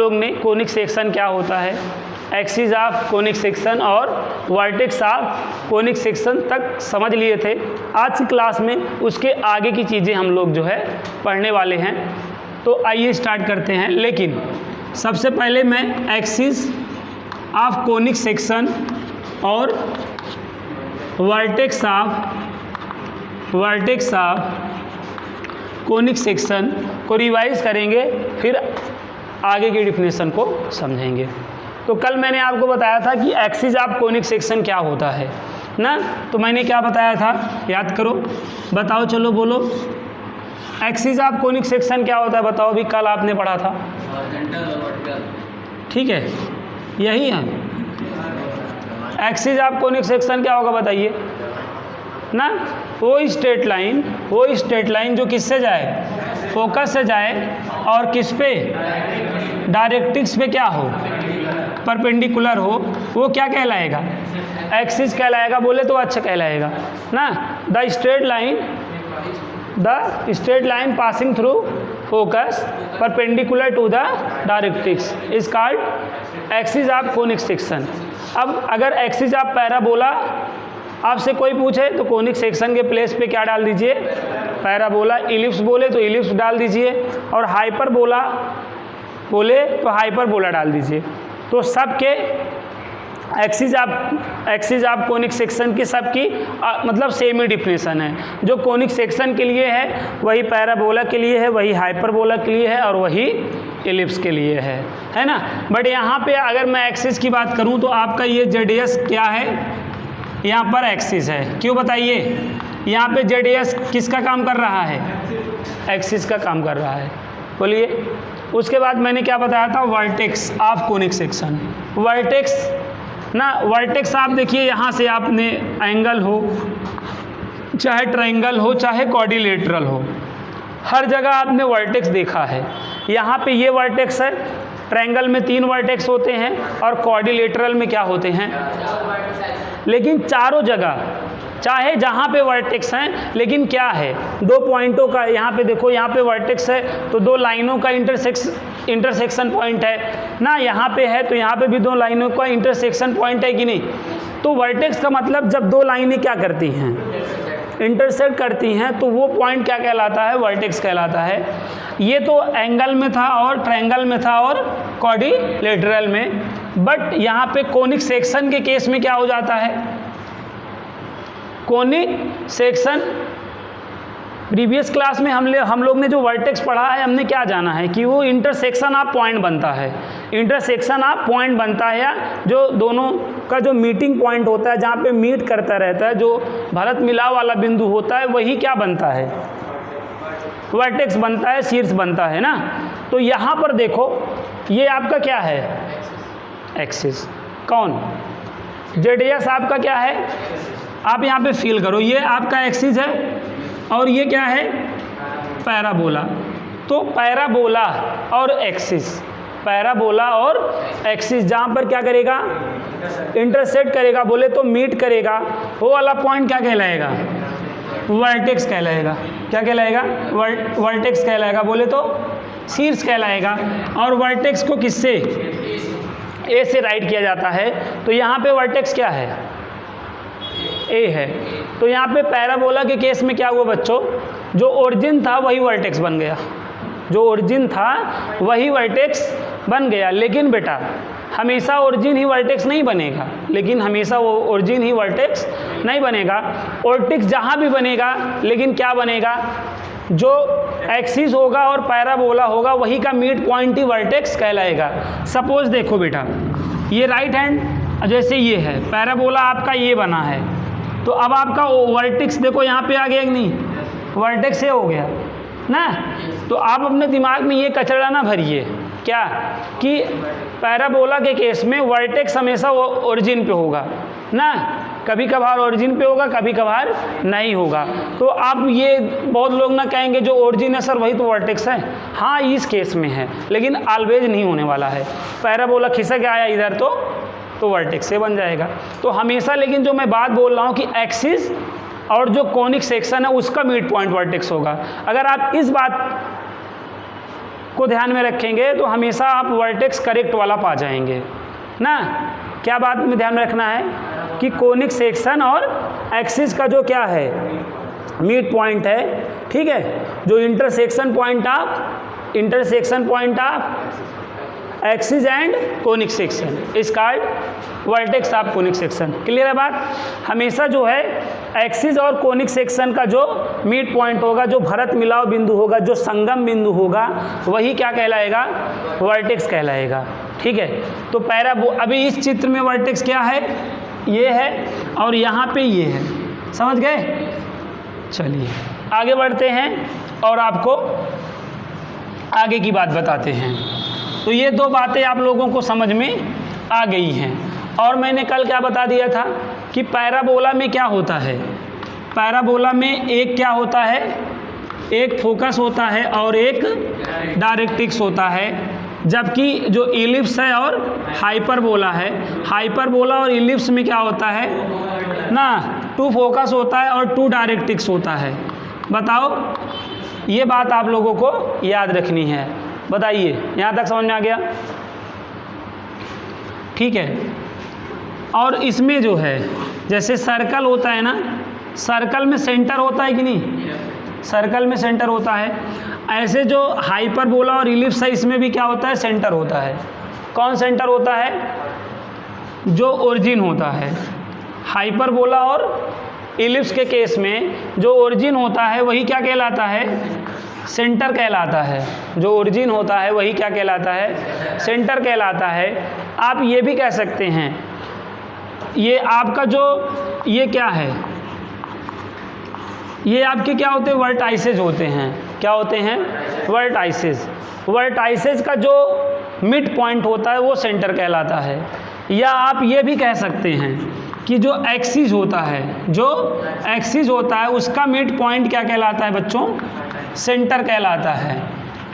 लोग ने conic section क्या होता है, एक्सिस ऑफ कोनिक सेक्शन और वर्टेक्स ऑफ कोनिक सेक्शन तक समझ लिए थे। आज की क्लास में उसके आगे की चीज़ें हम लोग जो है पढ़ने वाले हैं। तो आइए स्टार्ट करते हैं। लेकिन सबसे पहले मैं एक्सिस ऑफ कोनिक सेक्शन और वर्टेक्स ऑफ कोनिक सेक्शन को रिवाइज करेंगे, फिर आगे की डिफिनेशन को समझेंगे। तो कल मैंने आपको बताया था कि एक्सिस ऑफ कोनिक सेक्शन क्या होता है ना। तो मैंने क्या बताया था, याद करो, बताओ, चलो बोलो। एक्सिस ऑफ कोनिक सेक्शन क्या होता है बताओ, अभी कल आपने पढ़ा था। ठीक है, यही है। एक्सिस ऑफ कोनिक सेक्शन क्या होगा बताइए ना। वो स्ट्रेट लाइन जो किससे जाए, फोकस से जाए, और किस पे, डायरेक्ट्रिक्स पे क्या हो, परपेंडिकुलर हो, वो क्या कहलाएगा, एक्सिस कहलाएगा। बोले तो अच्छा कहलाएगा ना। The straight line passing through focus perpendicular to the directrix is called axis of conic section. अब अगर एक्सिस ऑफ पैराबोला आपसे कोई पूछे तो कोनिक सेक्शन के प्लेस पे क्या डाल दीजिए, पैराबोला। इलिप्स बोले तो इलिप्स डाल दीजिए, और हाइपरबोला बोले तो हाइपरबोला डाल दीजिए। तो सबके एक्सिस ऑफ कोनिक सेक्शन की सबकी मतलब सेम ही डिफिनेशन है। जो कोनिक सेक्शन के लिए है वही पैराबोला के लिए है, वही हाइपरबोला के लिए है, और वही इलिप्स के लिए है ना। बट यहाँ पे अगर मैं एक्सिस की बात करूँ तो आपका ये जेडीएस क्या है, यहाँ पर एक्सिस है। क्यों बताइए, यहाँ पे जेडीएस किसका काम कर रहा है, एक्सिस का काम कर रहा है। बोलिए। उसके बाद मैंने क्या बताया था, vertex of conic section. Vertex आप देखिए, यहाँ से आपने एंगल हो, चाहे ट्रायंगल हो, चाहे क्वाड्रिलेटरल हो, हर जगह आपने वर्टेक्स देखा है। यहाँ पे ये वर्टेक्स है, ट्रायंगल में 3 वर्टेक्स होते हैं और क्वाड्रिलेटरल में क्या होते हैं, लेकिन चारों जगह चाहे जहाँ पे वर्टेक्स हैं, लेकिन क्या है, 2 पॉइंटों का, यहाँ पे देखो, यहाँ पे वर्टेक्स है तो 2 लाइनों का इंटरसेक्शन पॉइंट है ना। यहाँ पे है तो यहाँ पे भी 2 लाइनों का इंटरसेक्शन पॉइंट है कि नहीं। तो वर्टेक्स का मतलब जब 2 लाइनें क्या करती हैं, इंटरसेक्ट करती हैं, तो वो पॉइंट क्या कहलाता है, वर्टेक्स कहलाता है। ये तो एंगल में था और ट्रायंगल में था और क्वाड्रिलेटरल में। बट यहाँ पे कोनिक सेक्शन के केस में क्या हो जाता है, कोनिक सेक्शन, प्रीवियस क्लास में हम लोग ने जो वर्टेक्स पढ़ा है, हमने क्या जाना है कि वो इंटरसेक्शन ऑफ पॉइंट बनता है। इंटरसेक्शन ऑफ पॉइंट बनता है, या जो दोनों का जो मीटिंग पॉइंट होता है, जहाँ पे मीट करता रहता है, जो भरत मिलाव वाला बिंदु होता है, वही क्या बनता है, वर्टेक्स बनता है, शीर्ष बनता है ना। तो यहाँ पर देखो, ये आपका क्या है, एक्सिस। कौन, जेडीएस आपका क्या है, आप यहाँ पे फील करो, ये आपका एक्सिस है और ये क्या है, पैराबोला। तो पैराबोला और एक्सिस, पैराबोला और एक्सिस जहाँ पर क्या करेगा, इंटरसेक्ट करेगा, बोले तो मीट करेगा, वो वाला पॉइंट क्या कहलाएगा, वर्टेक्स कहलाएगा। क्या कहलाएगा, वर्टेक्स कहलाएगा, बोले तो शीर्ष कहलाएगा। और वर्टेक्स को किससे, ए से राइट किया जाता है। तो यहाँ पे वर्टेक्स क्या है, ए है। तो यहाँ पे पैराबोला के केस में क्या हुआ बच्चों, जो ओरिजिन था वही वर्टेक्स बन गया, जो ओरिजिन था वही वर्टेक्स बन गया। लेकिन बेटा हमेशा ओरिजिन ही वर्टेक्स नहीं बनेगा, लेकिन हमेशा वो ओरिजिन ही वर्टेक्स नहीं बनेगा। वर्टेक्स जहाँ भी बनेगा, लेकिन क्या बनेगा, जो एक्सिस होगा और पैराबोला होगा वही का मिड पॉइंट ही वर्टेक्स कहलाएगा। सपोज देखो बेटा, ये राइट हैंड जैसे ये है, पैराबोला आपका ये बना है, तो अब आपका वर्टेक्स देखो यहाँ पे आ गया कि नहीं, वर्टेक्स ये हो गया ना। तो आप अपने दिमाग में ये कचरा ना भरिए क्या, कि पैराबोला के केस में वर्टेक्स हमेशा वो ओरिजिन पे होगा ना, कभी कभार ओरिजिन पे होगा, कभी कभार नहीं होगा। तो आप ये बहुत लोग ना कहेंगे जो ओरिजिन है सर वही तो वर्टेक्स है। हाँ इस केस में है, लेकिन ऑलवेज नहीं होने वाला है। पैराबोला खिसक आया इधर तो वर्टेक्स से बन जाएगा। तो हमेशा, लेकिन जो मैं बात बोल रहा हूँ कि एक्सिस और जो कोनिक सेक्शन है उसका मिड पॉइंट वर्टेक्स होगा। अगर आप इस बात को ध्यान में रखेंगे तो हमेशा आप वर्टेक्स करेक्ट वाला पा जाएंगे ना। क्या बात में ध्यान में रखना है कि कोनिक सेक्शन और एक्सिस का जो क्या है मिड पॉइंट है, ठीक है, जो intersection point of axis and conic section is called vertex of conic section. Clear है बात? हमेशा जो है एक्सिस और कोनिक सेक्शन का जो मिड पॉइंट होगा, जो भरत मिलाव बिंदु होगा, जो संगम बिंदु होगा, वही क्या कहलाएगा? वर्टेक्स कहलाएगा। ठीक है, तो अभी इस चित्र में वर्टेक्स क्या है? ये है और यहाँ पे ये है। समझ गए? चलिए आगे बढ़ते हैं और आपको आगे की बात बताते हैं। तो ये दो बातें आप लोगों को समझ में आ गई हैं। और मैंने कल क्या बता दिया था कि पैराबोला में क्या होता है? पैराबोला में एक क्या होता है? एक फोकस होता है और एक डायरेक्ट्रिक्स होता है, जबकि जो इलिप्स है और हाइपरबोला है, हाइपरबोला और इलिप्स में क्या होता है ना, 2 फोकस होता है और 2 डायरेक्ट्रिक्स होता है। बताओ, ये बात आप लोगों को याद रखनी है। बताइए, यहाँ तक समझ में आ गया? ठीक है। और इसमें जो है जैसे सर्कल होता है ना, सर्कल में सेंटर होता है कि नहीं? सर्कल में सेंटर होता है। ऐसे जो हाइपरबोला और इलिप्स है, इसमें भी क्या होता है? सेंटर होता है। कौन सेंटर होता है? जो ओरिजिन होता है। हाइपरबोला और इलिप्स के केस में जो ओरिजिन होता है वही क्या कहलाता है? सेंटर कहलाता है। जो ओरिजिन होता है वही क्या कहलाता है? सेंटर कहलाता है। आप ये भी कह सकते हैं, ये आपका जो ये क्या है, ये आपके क्या होते हैं? वर्टाइसेज होते हैं। क्या होते हैं? वर्टाइसेज। वर्टाइसेज का जो मिड पॉइंट होता है वो सेंटर कहलाता है। या आप ये भी कह सकते हैं कि जो एक्सिस होता है, जो एक्सिस होता है उसका मिड पॉइंट क्या कहलाता है बच्चों? सेंटर कहलाता है।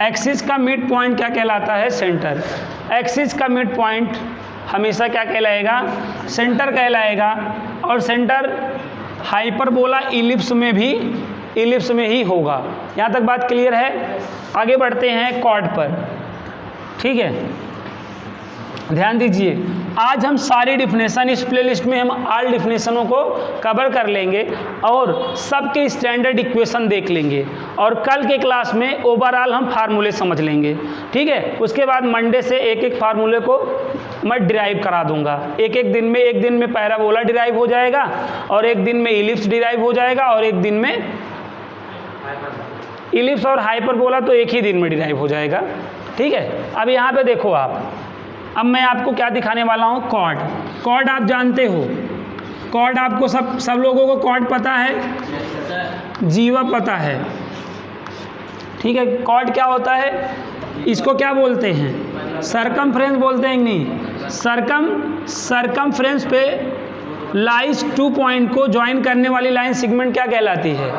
एक्सिस का मिड पॉइंट क्या कहलाता है? सेंटर। एक्सिस का मिड पॉइंट हमेशा क्या कहलाएगा? सेंटर कहलाएगा। और सेंटर हाइपरबोला इलिप्स में ही होगा। यहाँ तक बात क्लियर है? आगे बढ़ते हैं कॉर्ड पर। ठीक है, ध्यान दीजिए, आज हम सारी डिफिनेशन, इस प्लेलिस्ट में हम ऑल डिफिनेशनों को कवर कर लेंगे और सबके स्टैंडर्ड इक्वेशन देख लेंगे, और कल के क्लास में ओवरऑल हम फार्मूले समझ लेंगे। ठीक है, उसके बाद मंडे से एक एक फार्मूले को मैं डिराइव करा दूंगा। एक दिन में पैराबोला डिराइव हो जाएगा, और एक दिन में इलिप्स डिराइव हो जाएगा, और एक दिन में इलिप्स और हाइपरबोला तो एक ही दिन में डिराइव हो जाएगा। ठीक है, अब यहाँ पे देखो आप, अब मैं आपको क्या दिखाने वाला हूँ? कॉर्ड। कॉर्ड आप जानते हो, कॉर्ड आपको सब लोगों को कॉर्ड पता है, जीवा पता है। ठीक है, कॉर्ड क्या होता है? इसको क्या बोलते हैं? सरकमफ्रेंस बोलते हैं कि नहीं? सरकमफ्रेंस पे लाइस 2 पॉइंट को ज्वाइन करने वाली लाइन सेगमेंट क्या कहलाती है?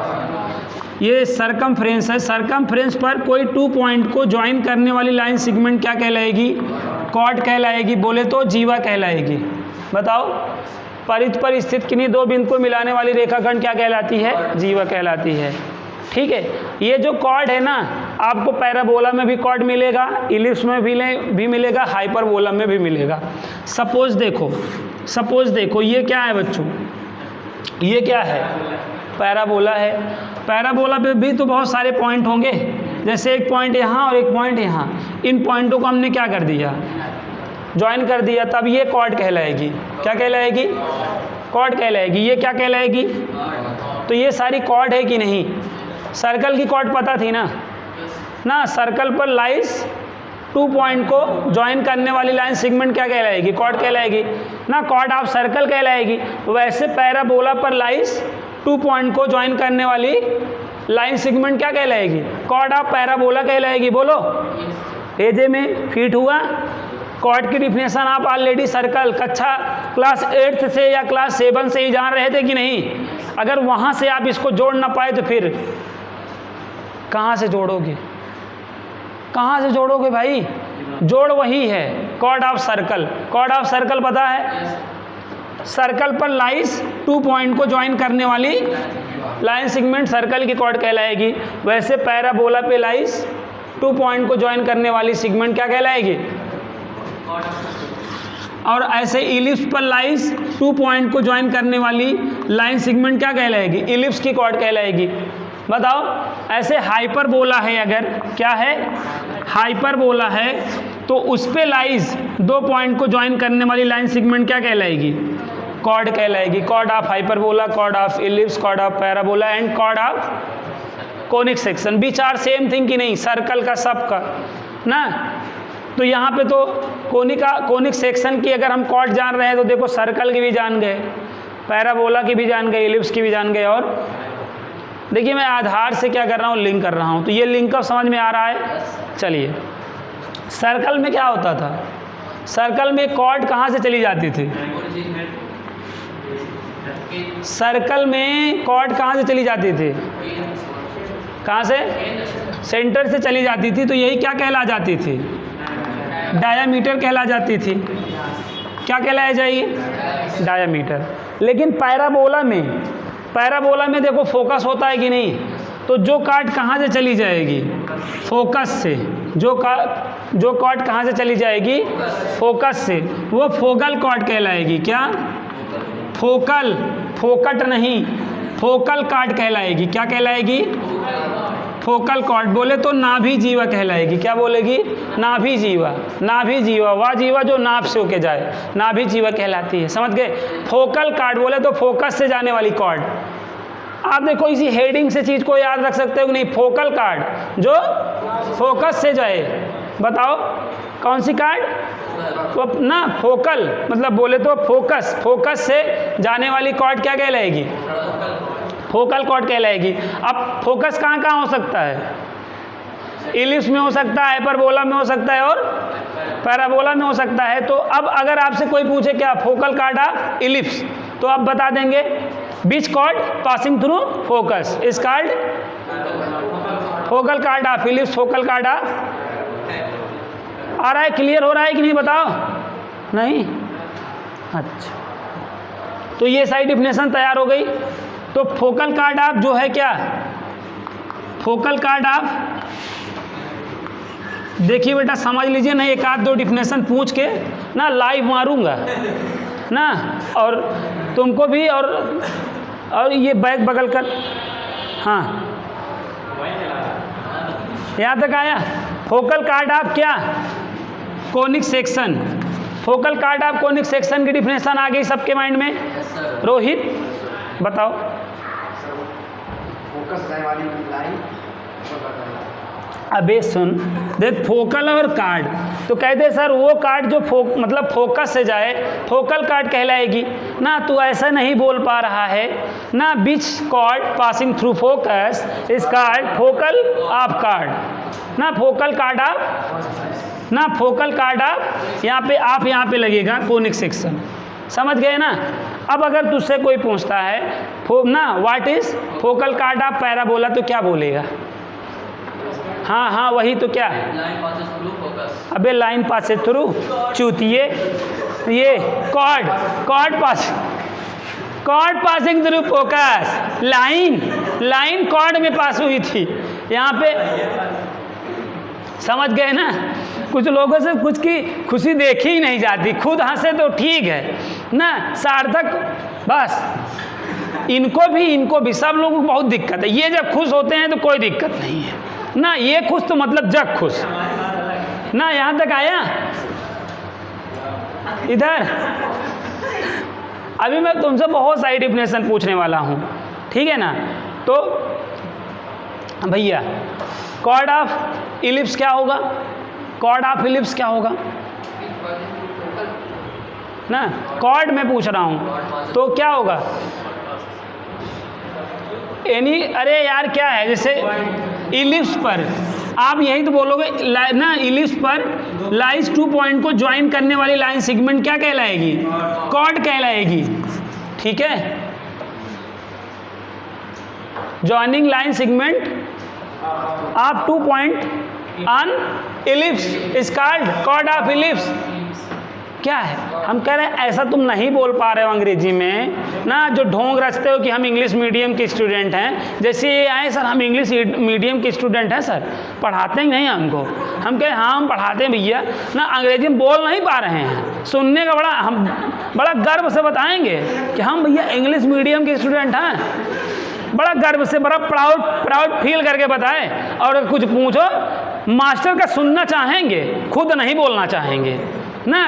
ये सरकमफ्रेंस है। सरकमफ्रेंस पर कोई 2 पॉइंट को ज्वाइन करने वाली लाइन सेगमेंट क्या कहलाएगी? कॉर्ड कहलाएगी। बोले तो जीवा कहलाएगी। बताओ, परिध पर स्थित किन्हीं 2 बिंदु को मिलाने वाली रेखाखंड क्या कहलाती है? जीवा कहलाती है। ठीक है, ये जो कॉर्ड है ना, आपको पैराबोला में भी कॉर्ड मिलेगा, इलिप्स में भी मिलेगा, हाइपरबोला में भी मिलेगा। सपोज देखो ये क्या है बच्चों? ये क्या है? पैराबोला है। पैराबोला पे भी तो बहुत सारे पॉइंट होंगे, जैसे एक पॉइंट यहाँ और एक पॉइंट यहाँ। इन पॉइंटों को हमने क्या कर दिया? ज्वाइन कर दिया, तब ये कॉर्ड कहलाएगी। क्या कहलाएगी? कॉर्ड कहलाएगी। ये क्या कहलाएगी? तो ये सारी कॉर्ड है कि नहीं? सर्कल की कॉर्ड पता थी ना, सर्कल पर लाइस 2 पॉइंट को ज्वाइन करने वाली लाइन सेगमेंट क्या कहलाएगी? कॉर्ड कहलाएगी ना। कॉर्ड ऑफ सर्कल कहलाएगी। वैसे पैराबोला पर लाइस 2 पॉइंट को ज्वाइन करने वाली लाइन सेगमेंट क्या कहलाएगी? कॉर्ड ऑफ पैराबोला कहलाएगी। बोलो, एजे में फिट हुआ? कॉर्ड की डिफिनेशन आप ऑलरेडी सर्कल कक्षा क्लास 8 से या क्लास 7 से ही जान रहे थे कि नहीं? अगर वहाँ से आप इसको जोड़ ना पाए तो फिर कहाँ से जोड़ोगे? कहाँ से जोड़ोगे भाई? जोड़ वही है, chord of circle. Chord of circle पता है? सर्कल पर लाइस 2 पॉइंट को ज्वाइन करने वाली लाइन सेगमेंट सर्कल की कॉर्ड कहलाएगी। वैसे पैराबोला पे लाइस 2 पॉइंट को ज्वाइन करने वाली सेगमेंट क्या कहलाएगी? और ऐसे इलिप्स पर लाइज 2 पॉइंट को ज्वाइन करने वाली लाइन सेगमेंट क्या कहलाएगी? इलिप्स की कॉर्ड कहलाएगी। बताओ, ऐसे हाइपरबोला है, अगर क्या है हाइपरबोला है, तो उस पे लाइज 2 पॉइंट को ज्वाइन करने वाली लाइन सेगमेंट क्या कहलाएगी? कॉर्ड कहलाएगी। Chord of hyperbola, chord of ellipse, chord of parabola and chord of conic section. बीच आर सेम थिंग कि नहीं? सर्कल का, सब का ना। तो यहाँ पे तो कोनिक सेक्शन की अगर हम कॉर्ड जान रहे हैं तो देखो सर्कल की भी जान गए, पैराबोला की भी जान गए, इलिप्स की भी जान गए। और देखिए मैं आधार से क्या कर रहा हूँ, लिंक कर रहा हूँ। तो ये लिंक अब समझ में आ रहा है। चलिए, सर्कल में क्या होता था? सर्कल में कॉर्ड कहाँ से चली जाती थी? सर्कल में कॉर्ड कहाँ से चली जाती थी? कहाँ से? सेंटर से चली जाती थी। तो यही क्या कहला जाती थी? डायामीटर कहला जाती थी। क्या कहलाया जाएगी? डायामीटर। लेकिन पैराबोला में देखो फोकस होता है कि नहीं? तो जो कॉर्ड कहाँ से चली जाएगी? फोकस से। जो कॉर्ड कहाँ से चली जाएगी? फोकस से। वो फोकल कॉर्ड कहलाएगी। क्या? फोकट नहीं, फोकल कॉर्ड कहलाएगी। क्या कहलाएगी? Focal chord. बोले तो नाभि जीवा कहलाएगी। क्या बोलेगी? नाभि जीवा। नाभि जीवा, वह जीवा जो नाभ से होके जाए, नाभि जीवा कहलाती है। समझ गए? फोकल कॉर्ड बोले तो फोकस से जाने वाली कॉर्ड। आप देखो इसी हेडिंग से चीज को याद रख सकते हो कि नहीं? फोकल कॉर्ड जो फोकस से जाए। बताओ कौन सी कॉर्ड? तो ना फोकल मतलब बोले तो फोकस से जाने वाली कॉर्ड क्या कहलाएगी? फोकल कॉर्ड कहलाएगी। अब फोकस कहाँ कहाँ हो सकता है? इलिप्स में हो सकता है, हाइपरबोला में हो सकता है और पैराबोला में हो सकता है। तो अब अगर आपसे कोई पूछे क्या फोकल कॉर्ड ऑफ इलिप्स, तो आप बता देंगे बीच chord passing through focus is called focal chord of ellipse, focal chord of. आ रहा है? क्लियर हो रहा है कि नहीं? बताओ। नहीं? अच्छा, तो ये सारी डिफिनेशन तैयार हो गई। तो फोकल कॉर्ड ऑफ जो है क्या? फोकल कॉर्ड ऑफ, देखिए बेटा समझ लीजिए ना, एक आध दो डिफिनेशन पूछ के ना लाइव मारूंगा ना, और तुमको भी, और ये बैग बगल कर। हाँ, यहाँ तक आया? फोकल कॉर्ड ऑफ क्या? Conic section. Focal chord of conic section की डिफिनेशन आ गई सबके माइंड में? रोहित बताओ। फोकस जाने वाली लाइन। अबे सुन, देख फोकल और कार्ड, तो कहते सर वो कार्ड जो मतलब फोकस से जाए फोकल कार्ड कहलाएगी ना। तू ऐसा नहीं बोल पा रहा है ना। बीच कॉर्ड पासिंग थ्रू फोकस इस कार्ड फोकल ऑफ कार्ड ना, फोकल कार्ड ऑफ ना, फोकल कार्ड ऑफ। यहाँ पे आप यहाँ पे लगेगा कोनिक सेक्शन। समझ गए ना? अब अगर तुझसे कोई पूछता है ना what is focal card of parabola, तो क्या बोलेगा? हाँ वही तो। क्या? अबे लाइन पासेज थ्रू चूतिए, ये chord passing through focus. Line chord में पास हुई थी यहाँ पे। समझ गए ना? कुछ लोगों से कुछ की खुशी देखी ही नहीं जाती, खुद हंसे तो ठीक है ना, सार्थक बस। इनको भी सब लोगों को बहुत दिक्कत है। ये जब खुश होते हैं तो कोई दिक्कत नहीं है ना, ये खुश तो मतलब जग खुश ना। यहाँ तक आया? इधर अभी मैं तुमसे बहुत सारी डिफिनेशन पूछने वाला हूँ, ठीक है ना? तो भैया कॉर्ड ऑफ इलिप्स क्या होगा? कॉर्ड ऑफ इलिप्स क्या होगा ना? कॉर्ड में पूछ रहा हूँ तो क्या होगा? अरे यार क्या है, जैसे इलिप्स पर आप यही तो बोलोगे ना, इलिप्स पर लाइज 2 पॉइंट को ज्वाइन करने वाली लाइन सेगमेंट क्या कहलाएगी? कॉर्ड कहलाएगी। ठीक है, joining line segment of 2 point on ellipse is called chord of ellipse. क्या है? हम कह रहे हैं ऐसा तुम नहीं बोल पा रहे हो अंग्रेजी में ना जो ढोंग रचते हो कि हम इंग्लिश मीडियम के स्टूडेंट हैं, जैसे ये आए सर हम इंग्लिश मीडियम के स्टूडेंट हैं सर, पढ़ाते ही नहीं हमको। हम कहे हाँ हम पढ़ाते हैं भैया, ना अंग्रेजी में बोल नहीं पा रहे हैं, सुनने का हम बड़ा गर्व से बताएंगे कि हम भैया इंग्लिश मीडियम के स्टूडेंट हैं, बड़ा गर्व से बड़ा प्राउड फील करके बताएं। और कुछ पूछो मास्टर का सुनना चाहेंगे, खुद नहीं बोलना चाहेंगे ना।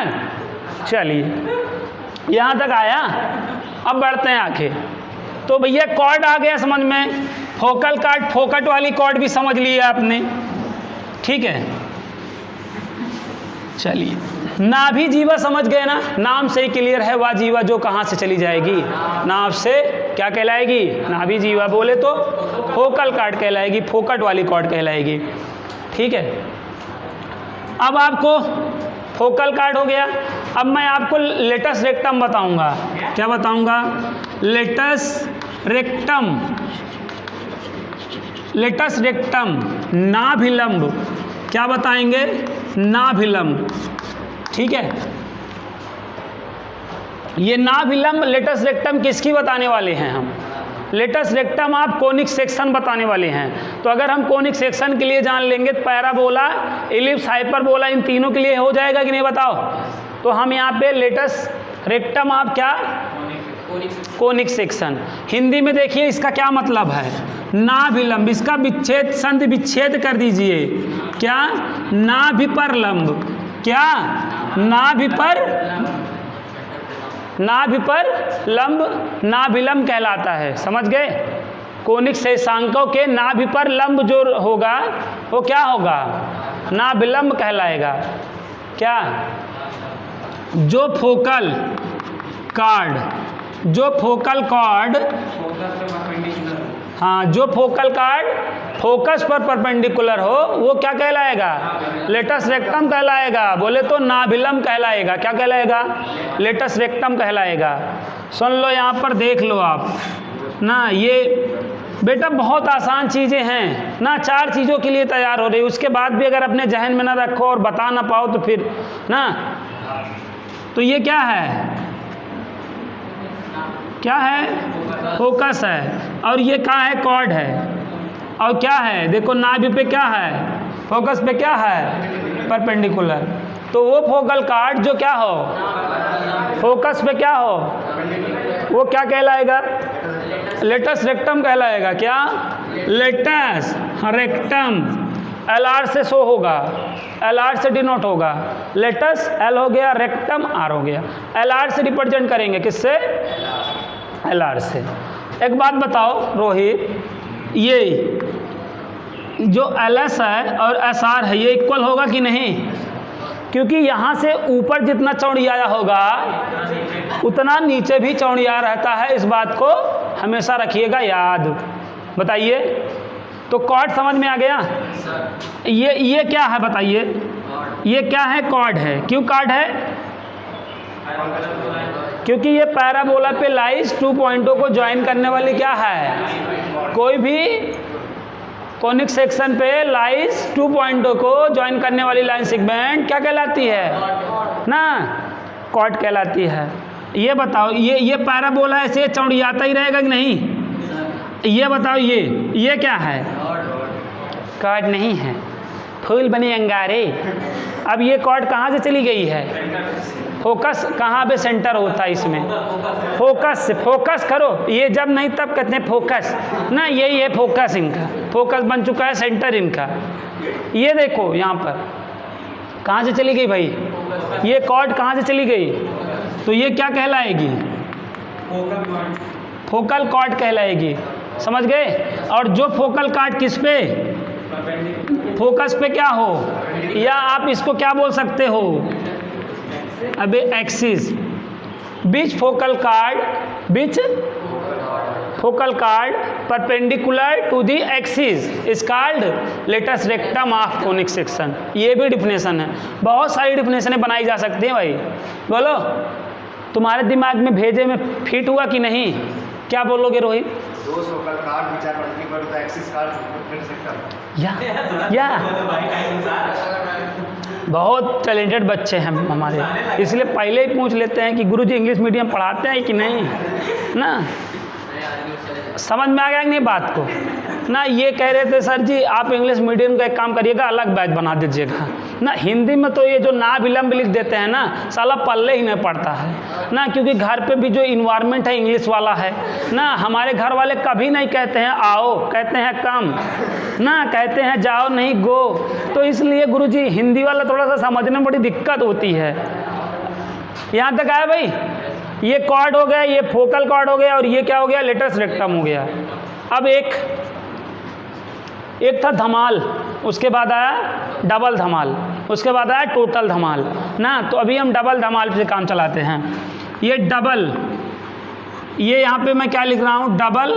चलिए यहाँ तक आया, अब बढ़ते हैं आगे। तो भैया कॉर्ड आ गया समझ में, फोकल कॉर्ड, फोकट वाली कॉर्ड भी समझ लिया आपने, ठीक है। चलिए नाभि जीवा समझ गए ना, नाम से ही क्लियर है, वह जीवा जो कहाँ से चली जाएगी, नाभ से क्या कहलाएगी, नाभि जीवा। बोले तो फोकल कॉर्ड कहलाएगी, फोकट वाली कॉर्ड कहलाएगी, ठीक है। अब आपको फोकल कॉर्ड हो गया। अब मैं आपको लेटस रेक्टम बताऊंगा। क्या बताऊंगा? लेटस रेक्टम, लेटस रेक्टम, नाभिलंब। क्या बताएंगे? नाभिलंब, ठीक है। ये नाभिलंब लेटस रेक्टम किसकी बताने वाले हैं हम? लेटस रेक्टम आप कोनिक सेक्शन बताने वाले हैं। तो अगर हम कोनिक सेक्शन के लिए जान लेंगे तो पैराबोला, इलिप्स, हाइपरबोला, इन तीनों के लिए हो जाएगा कि नहीं बताओ? तो हम यहाँ पे लेटस रेक्टम आप क्या, कोनिक सेक्शन। हिंदी में देखिए इसका क्या मतलब है, नाभिलंब। इसका विच्छेद, संधि विच्छेद कर दीजिए। क्या? नाभि पर लंब। क्या? नाभि पर, नाभि पर लंब नाभिलंब कहलाता है, समझ गए? कोनिक सेशांकों के नाभि पर लंब जो होगा वो क्या होगा? नाभिलंब कहलाएगा। क्या? जो फोकल कॉर्ड, जो फोकल कॉर्ड, हाँ, जो फोकल कॉर्ड फोकस पर परपेंडिकुलर हो वो क्या कहलाएगा? लेटस रेक्टम कहलाएगा। बोले तो नाभिलंब कहलाएगा। क्या कहलाएगा? लेटस रेक्टम कहलाएगा। सुन लो यहाँ पर, देख लो आप ना, ये बेटा बहुत आसान चीज़ें हैं ना, 4 चीज़ों के लिए तैयार हो रही, उसके बाद भी अगर अपने जहन में ना रखो और बता ना पाओ तो फिर ना। तो ये क्या है? क्या है? फोकस है। और ये कहाँ है? कॉर्ड है। और क्या है? देखो नाभि पे क्या है? फोकस पे क्या है? परपेंडिकुलर। तो वो फोकल कॉर्ड जो क्या हो, फोकस पे क्या हो, वो क्या कहलाएगा? लेटस रेक्टम कहलाएगा। क्या? Latus rectum. LR से शो होगा, LR से डिनोट होगा। लेटस L हो गया, रेक्टम R हो गया। LR से रिप्रेजेंट करेंगे, किससे? LR से। एक बात बताओ रोहित, ये जो LS है और SR है ये इक्वल होगा कि नहीं? क्योंकि यहाँ से ऊपर जितना चौड़ियाया होगा उतना नीचे भी चौड़िया रहता है, इस बात को हमेशा रखिएगा याद। बताइए, तो कॉर्ड समझ में आ गया? ये क्या है बताइए? ये क्या है? कॉर्ड है। क्यों कॉर्ड है? क्योंकि ये पैराबोला पे लाइज 2 पॉइंटों को ज्वाइन करने वाली क्या है? कोई भी कोनिक सेक्शन पे लाइज 2 पॉइंटों को ज्वाइन करने वाली लाइन सेगमेंट क्या कहलाती है ना? कॉर्ड कहलाती है। ये बताओ, ये पैराबोला ऐसे चौड़ियाता ही रहेगा कि नहीं? ये बताओ, ये क्या है? कॉर्ड नहीं है, फूल बने अंगारे। अब ये कॉर्ड कहाँ से चली गई है? फोकस कहाँ पे सेंटर होता है इसमें? फोकस से। फोकस करो, ये जब नहीं तब कहते हैं फोकस ना, यही है फोकस। इनका फोकस बन चुका है सेंटर इनका। ये देखो यहाँ पर कहाँ से चली गई भाई? ये कॉर्ड कहाँ से चली गई? तो ये क्या कहलाएगी? फोकल कॉर्ड कहलाएगी। समझ गए? और जो फोकल कॉर्ड किस पे? फोकस पे क्या हो, या आप इसको क्या बोल सकते हो? अबे एक्सिस। बीच फोकल कॉर्ड, बीच focal chord perpendicular to the axis is called latus rectum of conic section. ये भी डिफिनेशन है। बहुत सारी डिफिनेशनें बनाई जा सकती हैं भाई। बोलो, तुम्हारे दिमाग में भेजे में फिट हुआ कि नहीं? क्या बोलोगे रोहित? दो focal chord which are perpendicular to the axis called latus rectum. या बहुत टैलेंटेड बच्चे हैं हमारे, इसलिए पहले ही पूछ लेते हैं कि गुरुजी इंग्लिश मीडियम पढ़ाते हैं कि नहीं ना। समझ में आ गया कि नहीं बात को ना। ये कह रहे थे सर जी आप इंग्लिश मीडियम का एक काम करिएगा, अलग बैच बना दीजिएगा ना। हिंदी में तो ये जो ना विलम्ब लिख देते हैं ना, साला पल्ले ही नहीं पड़ता है ना, क्योंकि घर पे भी जो इन्वायरमेंट है इंग्लिश वाला है ना। हमारे घर वाले कभी नहीं कहते हैं आओ, कहते हैं कम ना, कहते हैं जाओ नहीं गो। तो इसलिए गुरुजी हिंदी वाला थोड़ा सा समझने में बड़ी दिक्कत होती है। यहाँ तक आया भाई? ये कॉर्ड हो गया, ये फोकल कॉर्ड हो गया, और ये क्या हो गया, लेटस रेक्टम हो गया। अब एक था धमाल, उसके बाद आया डबल धमाल, उसके बाद आया टोटल धमाल ना। तो अभी हम डबल धमाल से काम चलाते हैं। ये डबल, ये यहाँ पे मैं क्या लिख रहा हूँ, डबल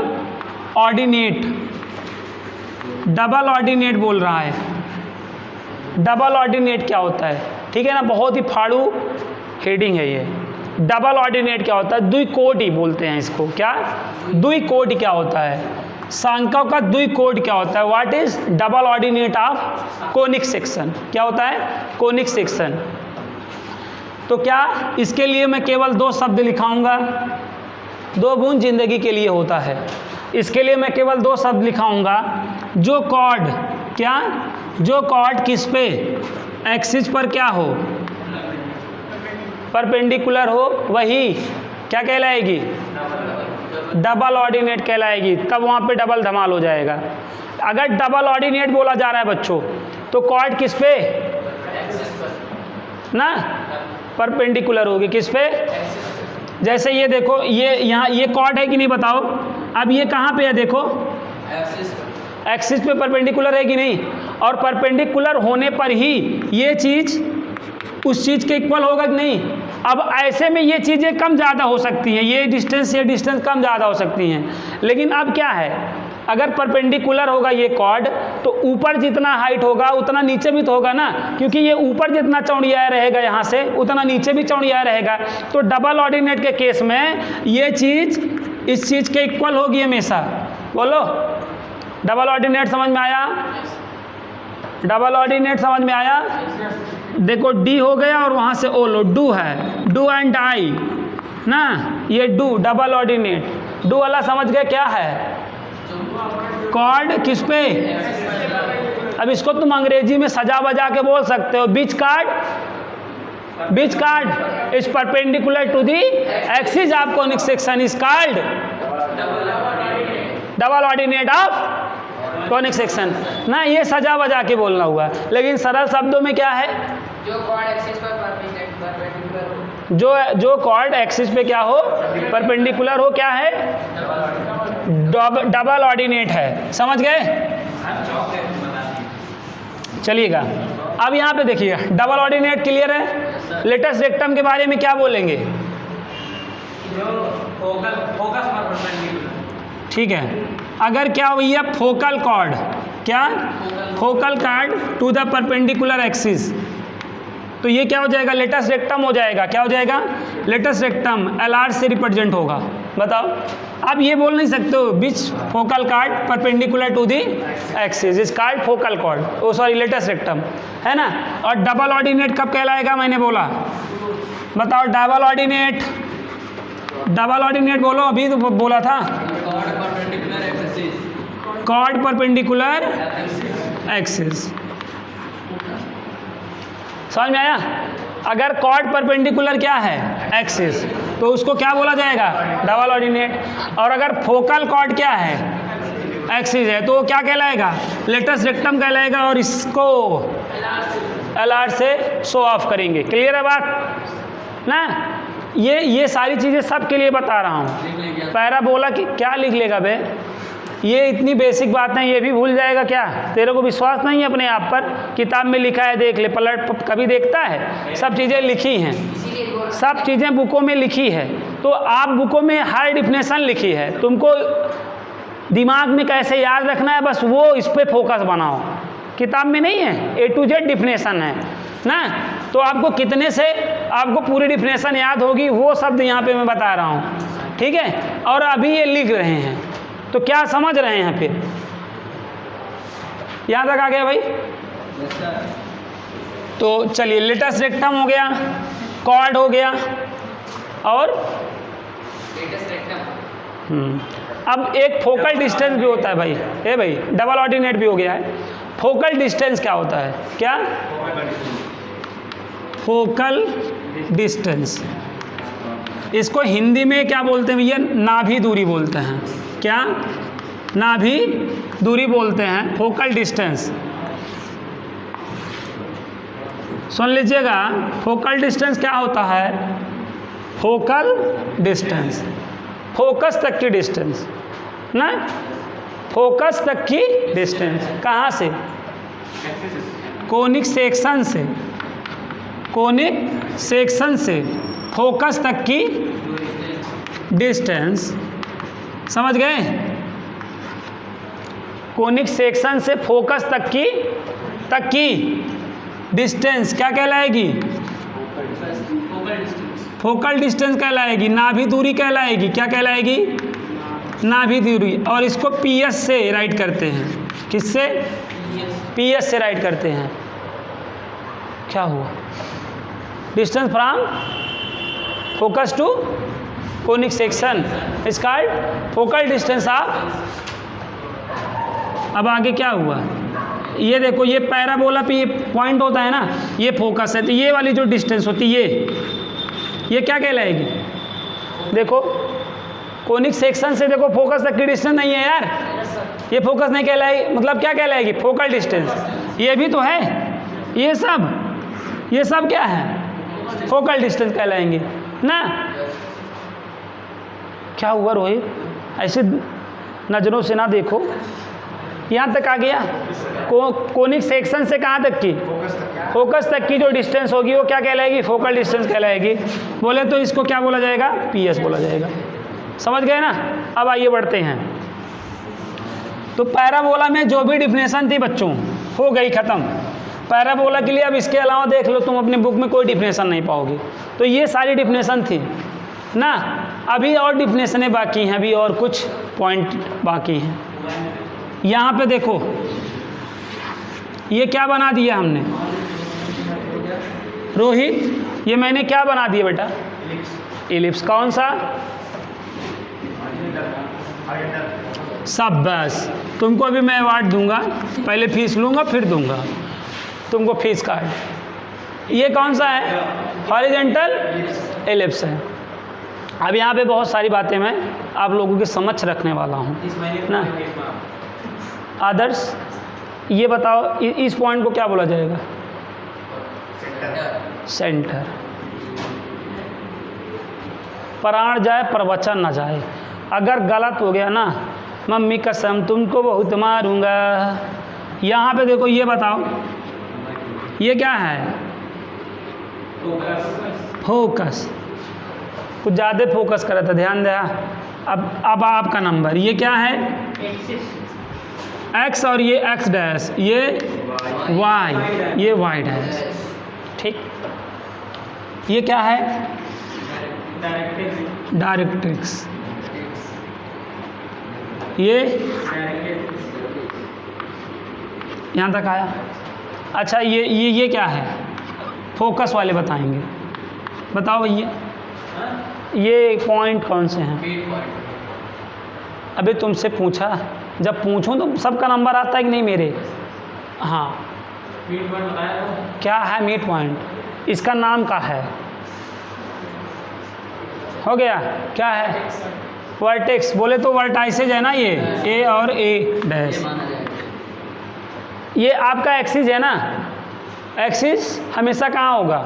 ऑर्डिनेट, डबल ऑर्डिनेट बोल रहा है। डबल ऑर्डिनेट क्या होता है, ठीक है ना, बहुत ही फाड़ू हेडिंग है ये। डबल ऑर्डिनेट क्या होता है, द्विकोटि बोलते हैं इसको। क्या द्विकोटि क्या होता है, सांख्यों का द्विकोटि क्या होता है, what is double ordinate of conic section, क्या होता है, कोनिक सेक्शन। तो क्या इसके लिए मैं केवल 2 शब्द लिखाऊंगा, 2 बूंद जिंदगी के लिए होता है। इसके लिए मैं केवल 2 शब्द लिखाऊंगा, जो कॉर्ड, क्या, जो कॉर्ड किस पे, एक्सिस पर क्या हो, परपेंडिकुलर हो, वही क्या कहलाएगी, डबल ऑर्डिनेट कहलाएगी। तब वहाँ पे डबल धमाल हो जाएगा। अगर डबल ऑर्डिनेट बोला जा रहा है बच्चों, तो कॉर्ड किस पे ना, परपेंडिकुलर होगी, किस पे, जैसे ये देखो, ये यहाँ ये कॉर्ड है कि नहीं बताओ। अब ये कहाँ पे है देखो, एक्सिस पे परपेंडिकुलर है कि नहीं, और परपेंडिकुलर होने पर ही ये चीज़ उस चीज़ के इक्वल होगा कि नहीं। अब ऐसे में ये चीज़ें कम ज़्यादा हो सकती हैं, ये डिस्टेंस कम ज़्यादा हो सकती हैं। लेकिन अब क्या है, अगर परपेंडिकुलर होगा ये कॉर्ड, तो ऊपर जितना हाइट होगा उतना नीचे भी तो होगा ना, क्योंकि ये ऊपर जितना चौड़िया रहेगा यहाँ से, उतना नीचे भी चौड़िया रहेगा। तो डबल ऑर्डिनेट के केस में ये चीज़ इस चीज़ के इक्वल होगी हमेशा। बोलो, डबल ऑर्डिनेट समझ में आया, डबल ऑर्डिनेट समझ में आया। देखो डी हो गया और वहाँ से ओ लो, डू है, डू एंड डाई ना, ये डू डबल ऑर्डिनेट। डू वाला समझ गए क्या है, कॉर्ड किस पे, अब इसको तुम अंग्रेजी में सजा बजा के बोल सकते हो, बीच chord is perpendicular to the axis of conic section is called double ordinate of conic section ना। ये सजा बजा के बोलना हुआ, लेकिन सरल शब्दों में क्या है, जो कॉर्ड एक्सिस पर परपेंडिकुलर हो, जो कॉर्ड एक्सिस पे क्या हो, परपेंडिकुलर हो, क्या है, डबल ऑर्डिनेट है। समझ गए, चलिएगा। अब यहाँ पे देखिए, डबल ऑर्डिनेट क्लियर है। लेटस रेक्टम के बारे में क्या बोलेंगे, ठीक है। अगर क्या हुई है, फोकल कॉर्ड, क्या, focal chord to the perpendicular axis, तो ये क्या हो जाएगा, लेटस रेक्टम हो जाएगा। क्या हो जाएगा, लेटस रेक्टम LR से रिप्रेजेंट होगा। बताओ, आप ये बोल नहीं सकते हो बीच focal chord perpendicular to the axis is called focal chord, oh sorry latus rectum, है ना। और डबल ऑर्डिनेट कब कहलाएगा, मैंने बोला, बताओ डबल ऑर्डिनेट, डबल ऑर्डिनेट बोलो, अभी तो बोला था, कॉर्ड परपेंडिकुलर एक्सिस। समझ में आया। अगर कॉर्ड परपेंडिकुलर क्या है, एक्सिस, तो उसको क्या बोला जाएगा, डबल ऑर्डिनेट। और अगर फोकल कॉर्ड क्या है, एक्सिस है, तो वो क्या कहलाएगा, लेटस रेक्टम कहलाएगा। और इसको LR से शो ऑफ करेंगे। क्लियर है बात ना। ये सारी चीज़ें सबके लिए बता रहा हूँ। पैरा बोला कि क्या लिख लेगा बे, ये इतनी बेसिक बातें ये भी भूल जाएगा क्या, तेरे को विश्वास नहीं है अपने आप पर, किताब में लिखा है देख ले, पलट कभी देखता है, सब चीज़ें लिखी हैं, सब चीज़ें बुकों में लिखी है। तो आप बुकों में हर डिफिनेशन लिखी है, तुमको दिमाग में कैसे याद रखना है, बस वो इस पर फोकस बनाओ। किताब में नहीं है, A to Z डिफिनेशन है ना। तो आपको कितने से आपको पूरी डिफिनेशन याद होगी, वो शब्द यहाँ पे मैं बता रहा हूँ, ठीक है। और अभी ये लिख रहे हैं, तो क्या समझ रहे हैं फिर, यहाँ तक आ गया भाई, तो चलिए लेटस रेक्टम हो गया, कॉर्ड हो गया, और लेटेस्ट रेक्टम। अब एक फोकल डिस्टेंस भी होता है भाई, ए भाई डबल ऑर्डिनेट भी हो गया है। फोकल डिस्टेंस क्या होता है? क्या? फोकल डिस्टेंस, इसको हिंदी में क्या बोलते हैं भैया? नाभि दूरी बोलते हैं। क्या? नाभि दूरी बोलते हैं, फोकल डिस्टेंस। सुन लीजिएगा, फोकल डिस्टेंस क्या होता है? फोकल डिस्टेंस, फोकस तक की डिस्टेंस ना, फोकस तक की डिस्टेंस। कहाँ से? कोनिक सेक्शन से, कोनिक सेक्शन से फोकस तक की डिस्टेंस, समझ गए? कोनिक सेक्शन से फोकस तक की डिस्टेंस क्या कहलाएगी? फोकल डिस्टेंस कहलाएगी, नाभि दूरी कहलाएगी। क्या कहलाएगी? नाभि दूरी। और इसको पीएस से राइट करते हैं। किससे? पीएस से राइट करते हैं। क्या हुआ? Distance from focus to conic section is called focal distance of. अब आगे क्या हुआ? ये देखो, ये पैराबोला पे ये पॉइंट होता है ना, ये फोकस है। तो ये वाली जो डिस्टेंस होती है ये क्या कहलाएगी? देखो कोनिक सेक्शन से देखो फोकस तक की डिस्टेंस नहीं है यार, ये फोकस नहीं कहलाएगी। मतलब क्या कहलाएगी? Focal distance. ये भी तो है, ये सब क्या है? फोकल डिस्टेंस कहलाएंगे ना। क्या हुआ रोहित? ऐसे नज़रों से ना देखो। यहाँ तक आ गया। कोनिक सेक्शन से कहाँ तक की? फोकस तक की जो डिस्टेंस होगी वो क्या कहलाएगी? फोकल डिस्टेंस कहलाएगी। बोले तो इसको क्या बोला जाएगा? पीएस बोला जाएगा। समझ गए ना? अब आइए बढ़ते हैं। तो पैराबोला में जो भी डिफिनेशन थी बच्चों हो गई ख़त्म। पैराबोला के लिए अब इसके अलावा देख लो, तुम अपनी बुक में कोई डिफिनेशन नहीं पाओगे। तो ये सारी डिफिनेशन थी ना। अभी और डिफिनेशनें बाकी हैं, अभी और कुछ पॉइंट बाकी हैं। यहाँ पे देखो, ये क्या बना दिया हमने रोहित? ये मैंने क्या बना दिया बेटा? इलिप्स। कौन सा? सब। बस तुमको अभी मैं अवार्ड दूंगा, पहले फीस लूँगा फिर दूंगा तुमको फीस कार्ड। ये कौन सा है? हॉरिजॉन्टल इलिप्स है। अब यहाँ पे बहुत सारी बातें मैं आप लोगों के समक्ष रखने वाला हूँ ना। आदर्श, ये बताओ इस पॉइंट को क्या बोला जाएगा? सेंटर। प्राण जाए प्रवचन न जाए। अगर गलत हो गया ना, मम्मी कसम तुमको बहुत मारूंगा। यहाँ पे देखो, ये बताओ ये क्या है? फोकस। कुछ ज़्यादा फोकस करा था, ध्यान दे। अब आपका नंबर, ये क्या है? एक्स, और ये एक्स डैश, ये वाई, ये वाई डैश। ठीक। ये क्या है? डायरेक्ट्रिक्स। ये यहाँ तक आया। अच्छा, ये क्या है? फोकस वाले बताएंगे। बताओ भैया, ये पॉइंट कौन से हैं? अभी तुमसे पूछा, जब पूछूं तो सबका नंबर आता है कि नहीं मेरे? हाँ। मीट पॉइंट बताया तो? क्या है मीट पॉइंट? इसका नाम क्या है? हो गया। क्या है? वर्टेक्स। बोले तो वर्टाइसेज है ना, ये ए और ए डैश। ये आपका एक्सिस है ना। एक्सिस हमेशा कहाँ होगा?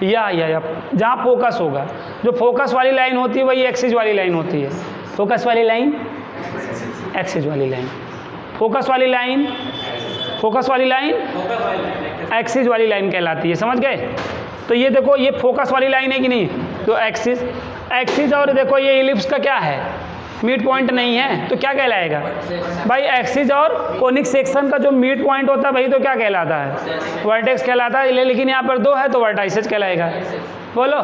या जहाँ फोकस होगा। जो फोकस वाली लाइन होती है वही एक्सिस वाली लाइन होती है। फोकस वाली लाइन, एक्सिस वाली लाइन। फोकस वाली लाइन, फोकस वाली लाइन, एक्सिस वाली लाइन कहलाती है। समझ गए? तो ये देखो, ये फोकस वाली लाइन है कि नहीं? तो एक्सिस और देखो ये इलिप्स का क्या है? मिड पॉइंट नहीं है, तो क्या कहलाएगा भाई? एक्सिस और कोनिक सेक्शन का जो मिड पॉइंट होता है भाई, तो क्या कहलाता है? वर्टेक्स कहलाता है। लेकिन यहाँ पर दो है तो वर्टाइसेज कहलाएगा। बोलो,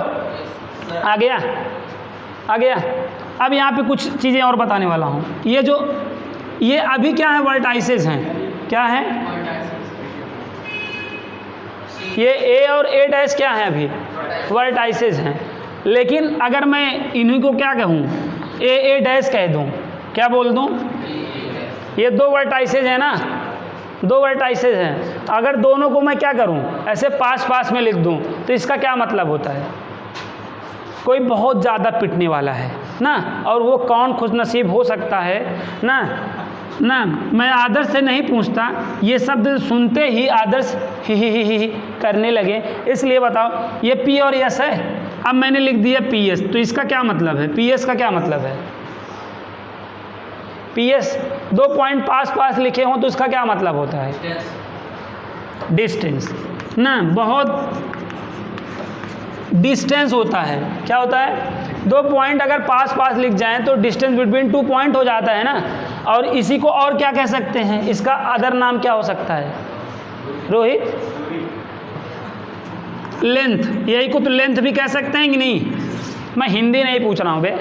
आ गया? आ गया। अब यहाँ पे कुछ चीज़ें और बताने वाला हूँ। ये अभी क्या है? वर्टाइसेज हैं। क्या है? ये ए और ए डैश क्या है अभी? वर्टाइसेस हैं। लेकिन अगर मैं इन्हीं को क्या कहूँ, ए ए डैश कह दूँ, क्या बोल दूँ? ये दो वर्टाइसेस हैं ना, दो वर्टाइसेस हैं। अगर दोनों को मैं क्या करूं, ऐसे पास पास में लिख दूं, तो इसका क्या मतलब होता है? कोई बहुत ज़्यादा पिटने वाला है ना, और वो कौन खुशनसीब हो सकता है ना। मैं आदर्श से नहीं पूछता, ये शब्द सुनते ही आदर्श ही करने लगे। इसलिए बताओ, ये पी और एस है। अब मैंने लिख दिया पी एस, तो इसका क्या मतलब है? पी एस का क्या मतलब है? पी एस, दो पॉइंट पास पास लिखे हों तो इसका क्या मतलब होता है? डिस्टेंस ना, बहुत डिस्टेंस होता है। क्या होता है? दो पॉइंट अगर पास पास लिख जाएं तो डिस्टेंस बिटवीन टू पॉइंट हो जाता है ना। और इसी को और क्या कह सकते हैं? इसका अदर नाम क्या हो सकता है रोहित? लेंथ। यही को तो लेंथ भी कह सकते हैं कि नहीं? मैं हिंदी नहीं पूछ रहा हूँ बे,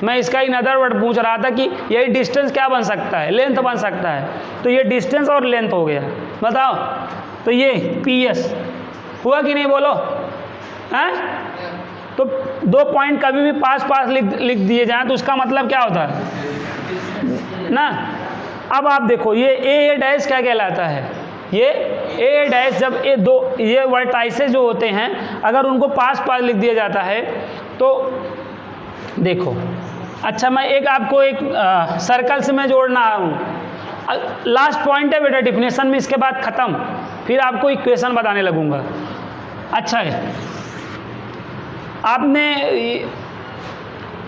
मैं इसका इन अदर वर्ड पूछ रहा था कि यही डिस्टेंस क्या बन सकता है? लेंथ बन सकता है। तो ये डिस्टेंस और लेंथ हो गया। बताओ, तो ये पी एस हुआ कि नहीं? बोलो हैं? तो दो पॉइंट कभी भी पास पास लिख दिए जाएं तो उसका मतलब क्या होता है ना। अब आप देखो, ये ए डैश क्या कहलाता है? ये ए डैश, जब ये वर्टाइसेस जो होते हैं अगर उनको पास पास लिख दिया जाता है तो देखो, अच्छा मैं एक आपको एक सर्कल से मैं जोड़ना आ हूँ। लास्ट पॉइंट है बेटा डिफिनेशन में, इसके बाद ख़त्म, फिर आपको इक्वेशन बताने लगूंगा। अच्छा है, आपने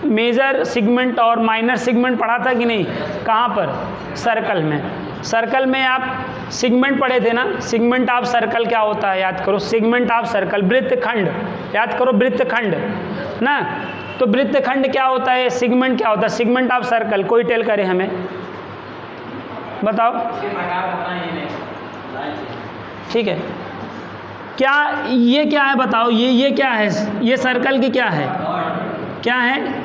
मेजर सेगमेंट और माइनर सेगमेंट पढ़ा था कि नहीं? कहाँ पर? सर्कल में। सर्कल में आप सेगमेंट पढ़े थे ना। सेगमेंट ऑफ सर्कल क्या होता है? याद करो, सेगमेंट ऑफ सर्कल, वृत्तखंड। याद करो, वृत्तखंड ना। तो वृत्तखंड क्या होता है? सेगमेंट क्या होता है? Segment of circle. कोई टेल करे हमें, बताओ। ठीक है, क्या ये क्या है बताओ? ये क्या है? ये सर्कल की क्या है? क्या है?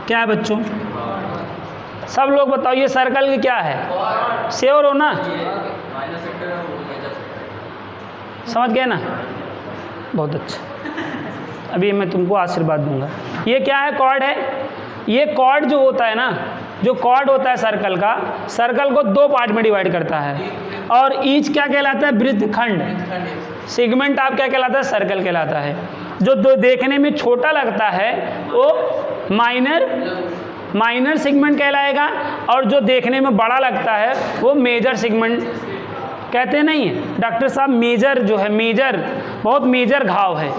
क्या है बच्चों? सब लोग बताओ, ये सर्कल की क्या है? श्योर हो ना? समझ गए ना? बहुत अच्छा, अभी मैं तुमको आशीर्वाद दूंगा। ये क्या है? कॉर्ड है। ये कॉर्ड जो होता है ना, जो कॉर्ड होता है सर्कल का, सर्कल को दो पार्ट में डिवाइड करता है, और ईच क्या कहलाता है? वृत्तखंड। सेगमेंट आप क्या कहलाता है? सर्कल कहलाता है। जो दो देखने में छोटा लगता है वो माइनर सेगमेंट कहलाएगा, और जो देखने में बड़ा लगता है वो मेजर सेगमेंट कहते नहीं है डॉक्टर साहब। मेजर जो है, मेजर बहुत मेजर घाव है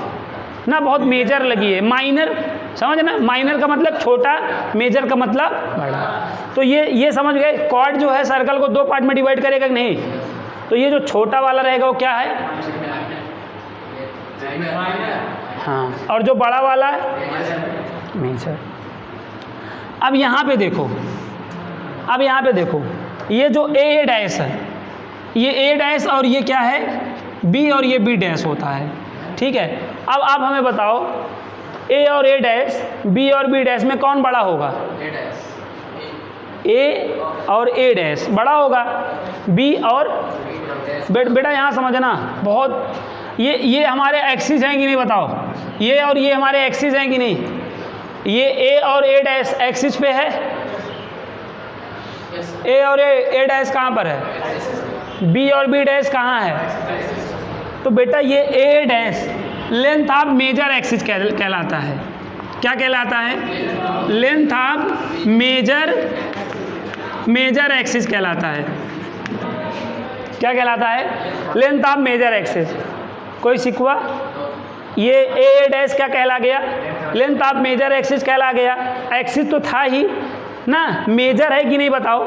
ना, बहुत मेजर लगी है। माइनर समझ ना, माइनर का मतलब छोटा, मेजर का मतलब बड़ा। तो ये समझ गए। कॉर्ड जो है सर्कल को दो पार्ट में डिवाइड करेगा कि नहीं? तो ये जो छोटा वाला रहेगा वो क्या है? हाँ, और जो बड़ा वाला है मेजर। अब यहाँ पे देखो, ये जो ए डैश है, ये ए डैश और ये क्या है? बी, और ये बी डैश होता है। ठीक है, अब आप हमें बताओ, ए और ए डैश, बी और बी डैश में कौन बड़ा होगा? ए और ए डैश बड़ा होगा, बी और बेटा यहाँ समझना बहुत, ये हमारे एक्सिस हैं कि नहीं? बताओ, ये और ये हमारे एक्सिस हैं कि नहीं? ये ए और ए डैश एक्सिस पे है। ए और ए डैश कहाँ पर है? बी और बी डैश कहाँ है? तो बेटा ये A dash length of major axis कहलाता है। क्या कहलाता है? लेंथ ऑफ मेजर एक्सिस कहलाता है। क्या कहलाता है? Length of major axis. कोई सिकवा? ये ए डैश क्या कहला गया? लेंथ ऑफ मेजर एक्सिस कहला गया। एक्सिस तो था ही ना, मेजर है कि नहीं बताओ?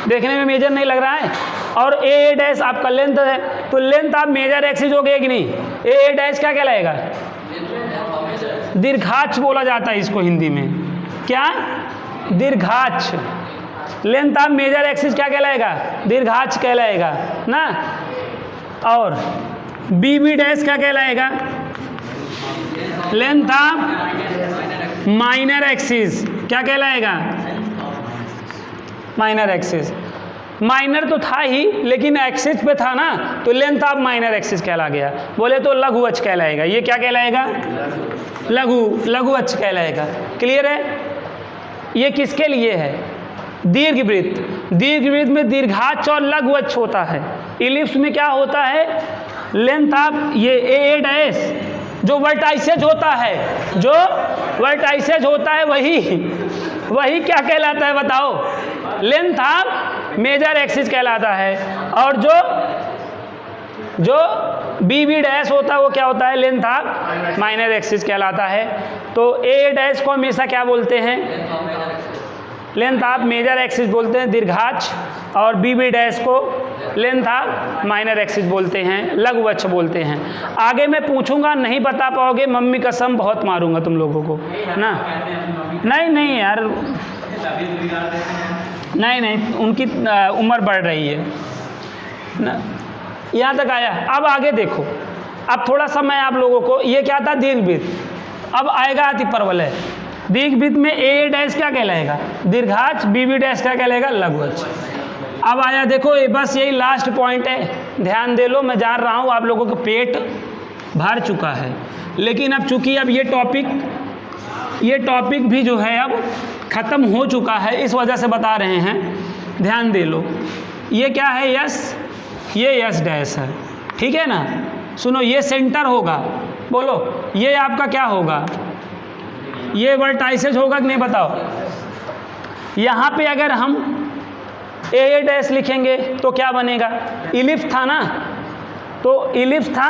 देखने में मेजर नहीं लग रहा है। और ए डैश आपका लेंथ है, तो लेंथ ऑफ मेजर एक्सिस हो गया कि नहीं? ए डैश क्या कहलाएगा? दीर्घाक्ष बोला जाता है इसको हिंदी में। क्या? दीर्घाक्ष। लेंथ ऑफ मेजर एक्सिस क्या कहलाएगा? दीर्घाक्ष कहलाएगा ना। और बी बी डैश क्या कहलाएगा? Length of minor axis. क्या कहलाएगा? Minor axis. माइनर तो था ही, लेकिन एक्सिस पे था ना, तो लेंथ ऑफ माइनर एक्सिस कहला गया। बोले तो लघु अक्ष कहलाएगा। ये क्या कहलाएगा? लघु अक्ष कहलाएगा। क्लियर है? ये किसके लिए है? दीर्घवृत्त। दीर्घवृत्त में दीर्घाक्ष और लघु अक्ष होता है। इलिप्स में क्या होता है? लेंथ ऑफ ये ए डैश जो वर्टाइसेज होता है, जो वर्टाइसेज होता है वही क्या कहलाता है बताओ? लेंथ ऑफ मेजर एक्सिस कहलाता है। और जो बी डैश होता है वो क्या होता है? लेंथ ऑफ माइनर एक्सिस कहलाता है। तो ए डैश को हमेशा क्या बोलते हैं? लेंथ ऑफ मेजर एक्सिस बोलते हैं, दीर्घाक्ष, और बी डैश को लेंथ ऑफ माइनर एक्सिस बोलते हैं, लघु अक्ष बोलते हैं। आगे मैं पूछूंगा, नहीं बता पाओगे, मम्मी कसम बहुत मारूंगा तुम लोगों को ना। नहीं यार, नहीं उनकी उम्र बढ़ रही है ना। यहाँ तक आया। अब आगे देखो, अब थोड़ा सा मैं आप लोगों को, ये क्या था? दीर्घवृत्त। अब आएगा अतिपरवलय। दीर्घवृत्त में ए डैश क्या कहलाएगा? दीर्घाक्ष। बी डैश क्या कहलाएगा? लघु अक्ष। अब आया देखो, ये बस यही लास्ट पॉइंट है, ध्यान दे लो। मैं जान रहा हूँ आप लोगों का पेट भर चुका है, लेकिन अब चूंकि अब ये टॉपिक भी जो है अब ख़त्म हो चुका है, इस वजह से बता रहे हैं, ध्यान दे लो। ये क्या है? यस, ये यस डैश है, ठीक है ना। सुनो, ये सेंटर होगा, बोलो ये आपका क्या होगा? ये वर्टाइसेज होगा कि नहीं बताओ? यहाँ पे अगर हम ए डैश लिखेंगे तो क्या बनेगा? इलिप्स था ना, तो इलिप्स था,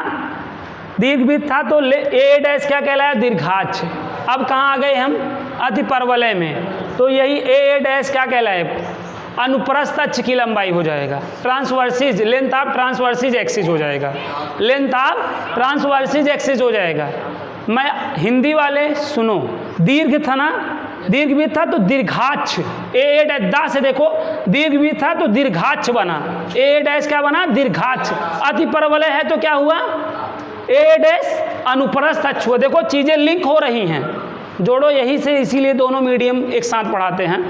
दीर्घवृत्त था, तो ए डैश क्या कहलाया? दीर्घाक्ष। अब कहाँ आ गए हम? अतिपरवलय में। तो यही ए डैश क्या कहलाए? अनुप्रस्थ अक्ष की लंबाई हो जाएगा, ट्रांसवर्सिज, लेंथ ऑफ ट्रांसवर्सिज एक्सिस हो जाएगा, लेंथ ऑफ ट्रांसवर्सिज एक्सिस हो जाएगा। मैं हिंदी वाले सुनो, दीर्घ था ना, दीर्घवृत्त था तो दीर्घाक्ष। ए डैश दा से देखो, दीर्घवृत्त था तो दीर्घाक्ष बना, ए डैश क्या बना? दीर्घाक्ष। अतिपरवलय है तो क्या हुआ? ए डैश अनुप्रस्थ अक्ष हुआ। देखो चीज़ें लिंक हो रही हैं, जोड़ो यही से, इसीलिए दोनों मीडियम एक साथ पढ़ाते हैं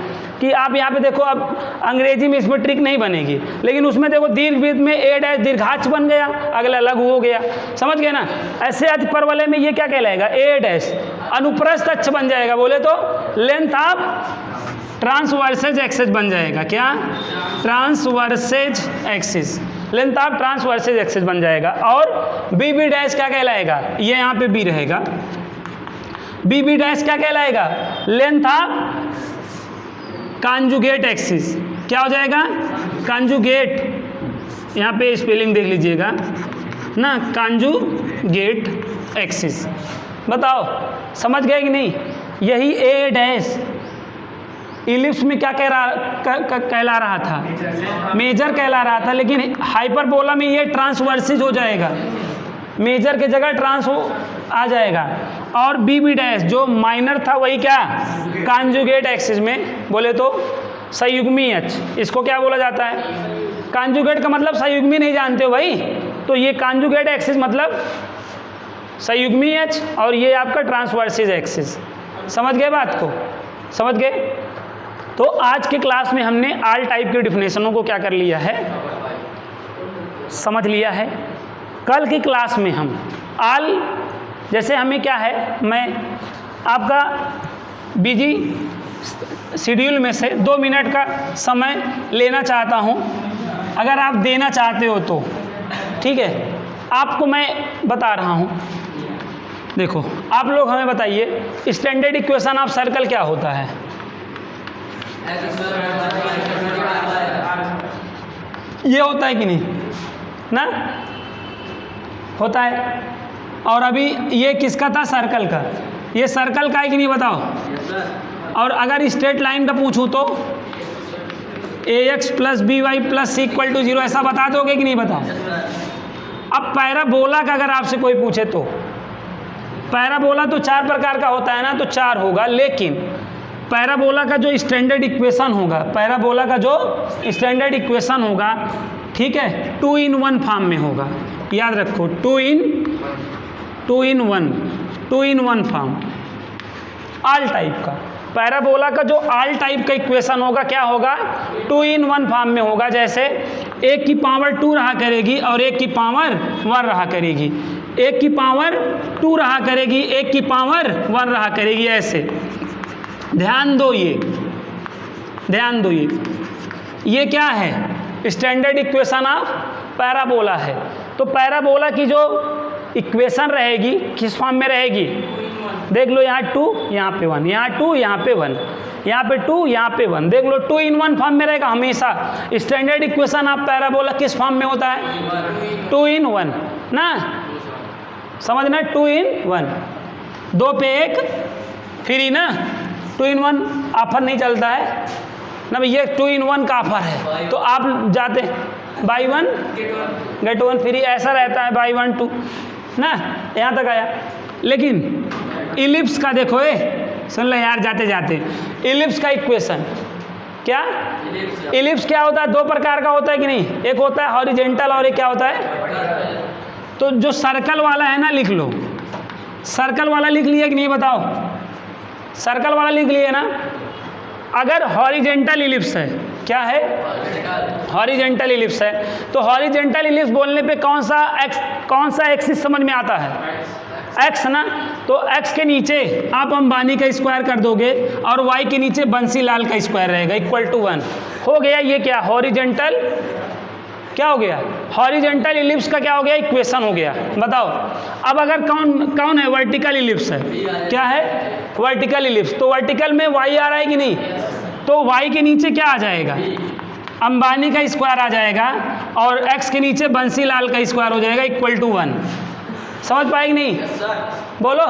कि आप यहाँ पे देखो। अब अंग्रेजी में इसमें ट्रिक नहीं बनेगी, लेकिन उसमें देखो दीर्घवृत्त में ए डैश दीर्घाक्ष बन गया, अगला लघु हो गया, समझ गए ना। ऐसे अतिपरवलय में ये क्या कहलाएगा? ए डैश अनुप्रस्थ अक्ष बन जाएगा, बोले तो लेंथ ऑफ ट्रांसवर्सेज एक्सिस बन जाएगा। क्या? ट्रांसवर्सेज एक्सिस, लेंथ ऑफ ट्रांसवर्सेज एक्सिस बन जाएगा। और बी डैश क्या कहलाएगा? ये यहाँ पे बी रहेगा। बी डैश क्या कहलाएगा? Length of conjugate axis. क्या हो जाएगा? कॉन्जुगेट, यहाँ पे स्पेलिंग देख लीजिएगा ना, कॉन्जुगेट एक्सिस। बताओ समझ गए कि नहीं? यही ए डैश इलिप्स में क्या कहला रहा था? मेजर कहला रहा था, लेकिन हाइपरबोला में ये ट्रांसवर्सिज हो जाएगा, मेजर के जगह ट्रांस आ जाएगा। और बी डैश जो माइनर था वही क्या? कॉन्जुगेट एक्सिस में, बोले तो संयुग्मी अक्ष। इसको क्या बोला जाता है? कॉन्जुगेट का मतलब संयुग्मी नहीं जानते हो भाई, तो ये कॉन्जुगेट एक्सिस मतलब संयुग्मी अक्ष, और ये आपका ट्रांसवर्सिज एक्सिस। समझ गए बात को? समझ गए? तो आज के क्लास में हमने ऑल टाइप की डिफिनेशनों को क्या कर लिया है? समझ लिया है। कल की क्लास में हम ऑल, जैसे हमें क्या है, मैं आपका बिजी शेड्यूल में से 2 मिनट का समय लेना चाहता हूं, अगर आप देना चाहते हो तो ठीक है, आपको मैं बता रहा हूं। देखो आप लोग हमें बताइए, स्टैंडर्ड इक्वेशन ऑफ सर्कल क्या होता है? ये होता है कि नहीं ना? होता है। और अभी ये किसका था? सर्कल का। ये सर्कल का है कि नहीं बताओ? और अगर स्ट्रेट लाइन का पूछूं तो ax + by + c = 0, ऐसा बता दोगे कि नहीं बताओ? अब पैराबोला का अगर आपसे कोई पूछे तो, पैराबोला तो 4 प्रकार का होता है ना, तो 4 होगा, लेकिन पैराबोला का जो स्टैंडर्ड इक्वेशन होगा, पैराबोला का जो स्टैंडर्ड इक्वेशन होगा, ठीक है, 2 in 1 फॉर्म में होगा। याद रखो, 2 in 1 फॉर्म, ऑल टाइप का। पैराबोला का जो ऑल टाइप का इक्वेशन होगा क्या होगा, 2 in 1 फॉर्म में होगा। जैसे 1 की पावर 2 रहा करेगी और 1 की पावर 1 रहा करेगी, 1 की पावर 2 रहा करेगी, 1 की पावर 1 रहा करेगी, ऐसे। ध्यान दो, ये क्या है, स्टैंडर्ड इक्वेशन ऑफ पैराबोला है। तो पैराबोला की जो इक्वेशन रहेगी किस फॉर्म में रहेगी, देख लो, यहाँ 2 यहाँ पे 1, यहाँ 2 यहाँ पे 1, यहाँ पे 2 यहाँ पे 1, देख लो 2 in 1 फॉर्म में रहेगा हमेशा। स्टैंडर्ड इक्वेशन ऑफ पैराबोला किस फॉर्म में होता है, 2 in 1 ना, समझना, 2 in 1, 2 पे 1 फ्री ना, 2 in 1 ऑफर नहीं चलता है ना भैया, 2 in 1 का ऑफर है। तो आप जाते बाई 1 गेट 1 फ्री, ऐसा रहता है, बाई 1 2 ना, यहाँ तक आया। लेकिन इलिप्स का देखो, सुन लो यार जाते जाते, इलिप्स का इक्वेशन क्या, इलिप्स क्या होता है, 2 प्रकार का होता है कि नहीं, एक होता है हॉरिजेंटल और एक क्या होता है। तो जो सर्कल वाला है ना, लिख लो, सर्कल वाला लिख लिया कि नहीं बताओ, सर्कल वाला लिख लिए ना। अगर हॉरिजेंटल इलिप्स है, क्या है, हॉरिजेंटल इलिप्स है, तो हॉरिजेंटल इलिप्स बोलने पे कौन सा एक्सिस समझ में आता है, एक्स ना। तो एक्स के नीचे आप अंबानी का स्क्वायर कर दोगे और वाई के नीचे बंसीलाल का स्क्वायर रहेगा, इक्वल टू 1 हो गया। ये क्या हॉरिजेंटल, क्या हो गया, हॉरिजेंटल इलिप्स का क्या हो गया, इक्वेशन हो गया। बताओ अब अगर कौन है, वर्टिकल इलिप्स है, क्या है, वर्टिकल इलिप्स। तो वर्टिकल में वाई आ रहा है कि नहीं, तो वाई के नीचे क्या आ जाएगा, अंबानी का स्क्वायर आ जाएगा और एक्स के नीचे बंसीलाल का स्क्वायर हो जाएगा, इक्वल टू 1। समझ पाएगी नहीं, बोलो,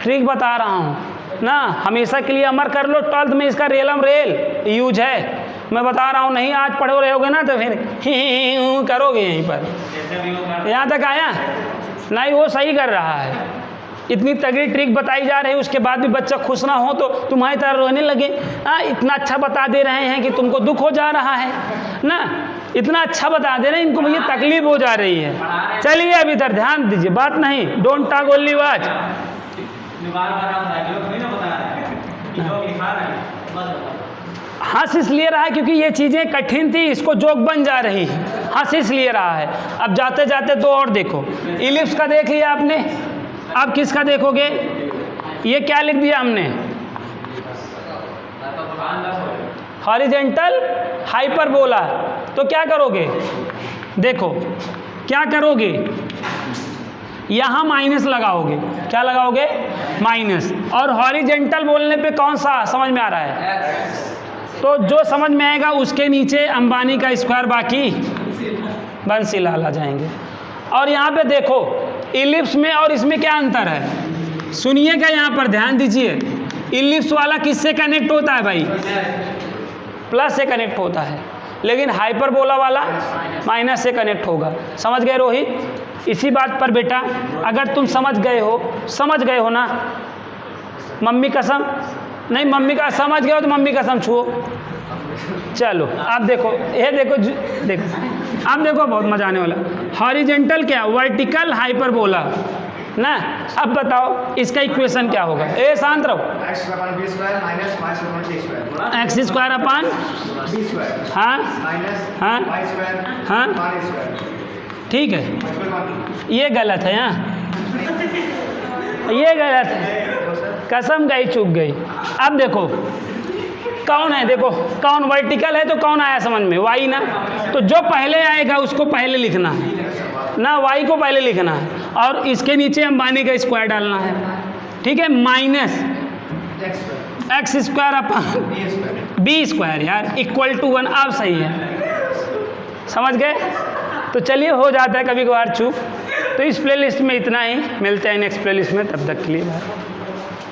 ट्रिक बता रहा हूँ ना, हमेशा के लिए अमर कर लो। 12th में इसका रेलम रेल यूज है, मैं बता रहा हूँ, नहीं आज पढ़ो रहोगे ना तो फिर ही करोगे यहीं पर। यहाँ तक आया नहीं, वो सही कर रहा है, इतनी तगड़ी ट्रिक बताई जा रही है, उसके बाद भी बच्चा खुश ना हो तो तुम्हारी तरह रोने लगे। इतना अच्छा बता दे रहे हैं कि तुमको दुख हो जा रहा है ना, इतना अच्छा बता दे रहे हैं, इनको मुझे तकलीफ हो जा रही है। चलिए अब इधर ध्यान दीजिए, बात नहीं, डोंट टॉक ओनली वॉच। हंस इसलिए रहा है क्योंकि ये चीज़ें कठिन थी, इसको जोक बन जा रही है, हंस इसलिए रहा है। अब जाते जाते 2 और देखो, इलिप्स का देख लिया आपने, अब किसका देखोगे, ये क्या लिख दिया हमने, हॉरिजेंटल हाइपरबोला। तो क्या करोगे, देखो क्या करोगे, यहाँ माइनस लगाओगे, क्या लगाओगे, माइनस, और हॉरिजेंटल बोलने पे कौन सा समझ में आ रहा है, तो जो समझ में आएगा उसके नीचे अंबानी का स्क्वायर, बाकी बंसीलाल आ जाएंगे। और यहाँ पे देखो इलिप्स में और इसमें क्या अंतर है, सुनिएगा, यहाँ पर ध्यान दीजिए। इलिप्स वाला किससे कनेक्ट होता है भाई, प्लस से कनेक्ट होता है, लेकिन हाइपरबोला वाला माइनस से कनेक्ट होगा। समझ गए रोहित, इसी बात पर बेटा अगर तुम समझ गए हो ना, मम्मी कसम नहीं, मम्मी का समझ गए हो तो मम्मी कसम छुओ। चलो आप देखो, ये देखो आप देखो, बहुत मजा आने वाला। हॉरिजेंटल क्या, वर्टिकल हाइपरबोला ना। अब बताओ इसका इक्वेशन क्या होगा, ए शांत रहो, एक्स स्क्वायर अपन हाँ हाँ हाँ ठीक है, ये गलत है, ये गलत है, कसम गई चूक गई। अब देखो कौन है, देखो कौन वर्टिकल है तो कौन आया समझ में, वाई ना। तो जो पहले आएगा उसको पहले लिखना है ना, वाई को पहले लिखना है और इसके नीचे अंबानी का स्क्वायर डालना है, ठीक है, माइनस एक्स स्क्वायर अपन बी स्क्वायर यार इक्वल टू 1। अब सही है, समझ गए। तो चलिए हो जाता है कभी कभार चूक। तो इस प्लेलिस्ट में इतना ही, मिलते हैं नेक्स्ट प्लेलिस्ट में, तब तक के लिए बाय।